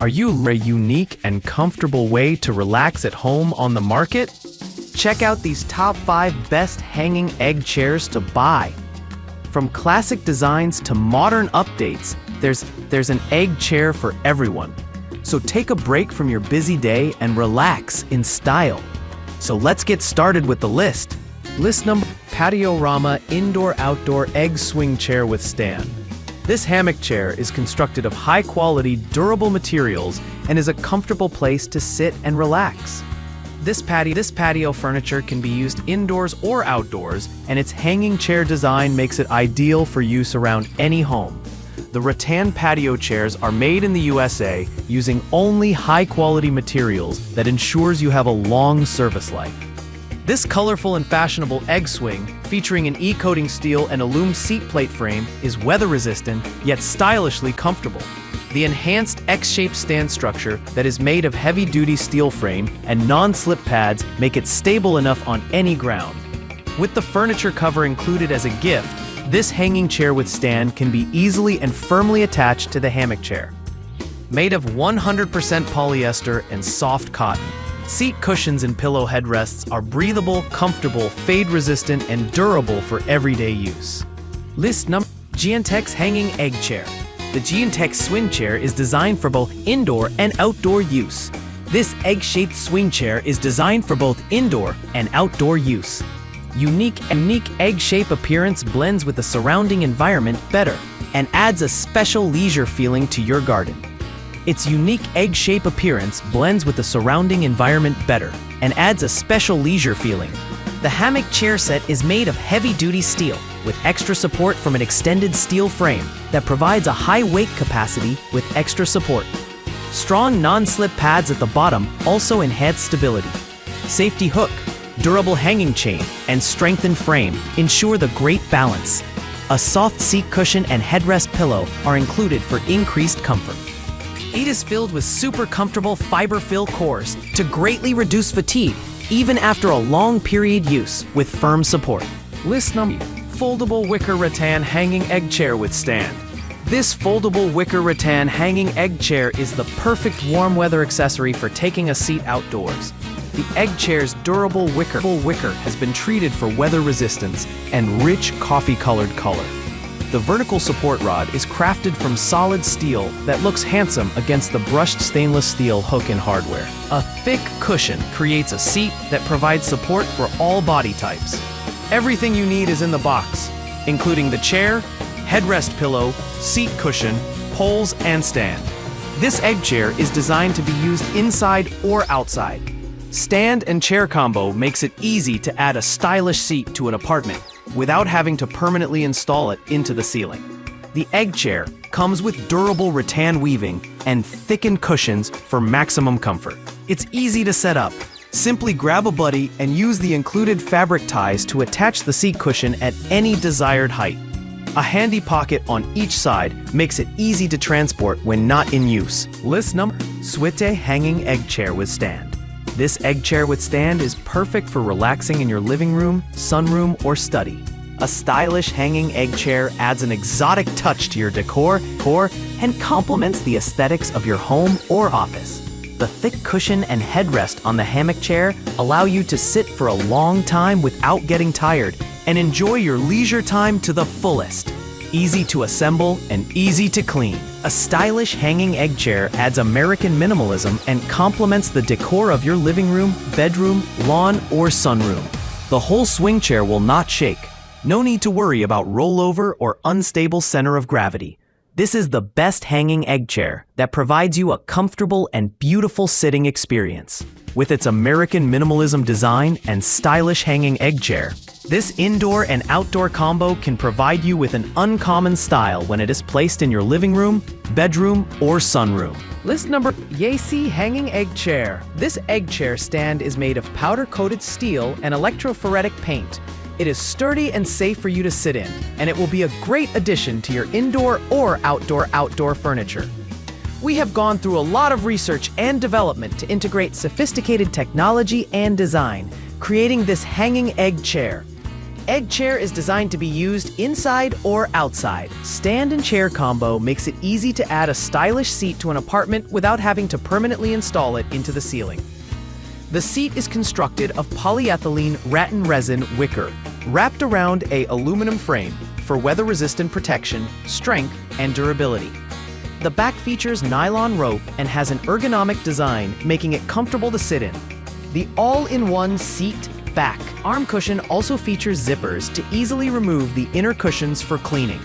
Are you a unique and comfortable way to relax at home on the market? Check out these top 5 best hanging egg chairs to buy. From classic designs to modern updates, there's an egg chair for everyone. So take a break from your busy day and relax in style. So let's get started with the list. List number: Patio Rama Indoor-Outdoor Egg Swing Chair with Stand. This hammock chair is constructed of high-quality, durable materials and is a comfortable place to sit and relax. This patio furniture can be used indoors or outdoors, and its hanging chair design makes it ideal for use around any home. The rattan patio chairs are made in the USA using only high-quality materials that ensures you have a long service life. This colorful and fashionable egg swing, featuring an E-coating steel and aluminum seat plate frame, is weather-resistant yet stylishly comfortable. The enhanced X-shaped stand structure that is made of heavy-duty steel frame and non-slip pads make it stable enough on any ground. With the furniture cover included as a gift, this hanging chair with stand can be easily and firmly attached to the hammock chair. Made of 100% polyester and soft cotton, seat cushions and pillow headrests are breathable, comfortable, fade-resistant, and durable for everyday use. List number: Giantex Hanging Egg Chair. The Giantex swing chair is designed for both indoor and outdoor use. This egg-shaped swing chair is designed for both indoor and outdoor use. Unique egg-shape appearance blends with the surrounding environment better and adds a special leisure feeling to your garden. Its unique egg-shape appearance blends with the surrounding environment better and adds a special leisure feeling. The hammock chair set is made of heavy-duty steel with extra support from an extended steel frame that provides a high weight capacity with extra support. Strong non-slip pads at the bottom also enhance stability. Safety hook, durable hanging chain, and strengthened frame ensure the great balance. A soft seat cushion and headrest pillow are included for increased comfort. It is filled with super comfortable fiber-fill cores to greatly reduce fatigue even after a long period use with firm support. List number: Foldable Wicker Rattan Hanging Egg Chair with Stand. This foldable wicker rattan hanging egg chair is the perfect warm weather accessory for taking a seat outdoors. The egg chair's durable wicker has been treated for weather resistance and rich coffee-colored color. The vertical support rod is crafted from solid steel that looks handsome against the brushed stainless steel hook and hardware. A thick cushion creates a seat that provides support for all body types. Everything you need is in the box, including the chair, headrest pillow, seat cushion, poles, and stand. This egg chair is designed to be used inside or outside. Stand and chair combo makes it easy to add a stylish seat to an apartment without having to permanently install it into the ceiling. The egg chair comes with durable rattan weaving and thickened cushions for maximum comfort. It's easy to set up. Simply grab a buddy and use the included fabric ties to attach the seat cushion at any desired height. A handy pocket on each side makes it easy to transport when not in use. List number: Suite Hanging Egg Chair with Stand. This egg chair with stand is perfect for relaxing in your living room, sunroom, or study. A stylish hanging egg chair adds an exotic touch to your decor and complements the aesthetics of your home or office. The thick cushion and headrest on the hammock chair allow you to sit for a long time without getting tired and enjoy your leisure time to the fullest. Easy to assemble and easy to clean. A stylish hanging egg chair adds American minimalism and complements the decor of your living room, bedroom, lawn, or sunroom. The whole swing chair will not shake. No need to worry about rollover or unstable center of gravity. This is the best hanging egg chair that provides you a comfortable and beautiful sitting experience. With its American minimalism design and stylish hanging egg chair, this indoor and outdoor combo can provide you with an uncommon style when it is placed in your living room, bedroom, or sunroom. List number: Yasi Hanging Egg Chair. This egg chair stand is made of powder-coated steel and electrophoretic paint. It is sturdy and safe for you to sit in, and it will be a great addition to your indoor or outdoor furniture. We have gone through a lot of research and development to integrate sophisticated technology and design, creating this hanging egg chair. egg chair is designed to be used inside or outside. Stand and chair combo makes it easy to add a stylish seat to an apartment without having to permanently install it into the ceiling. The seat is constructed of polyethylene rattan resin wicker, wrapped around a aluminum frame for weather-resistant protection, strength, and durability. The back features nylon rope and has an ergonomic design, making it comfortable to sit in. The all-in-one seat back arm cushion also features zippers to easily remove the inner cushions for cleaning.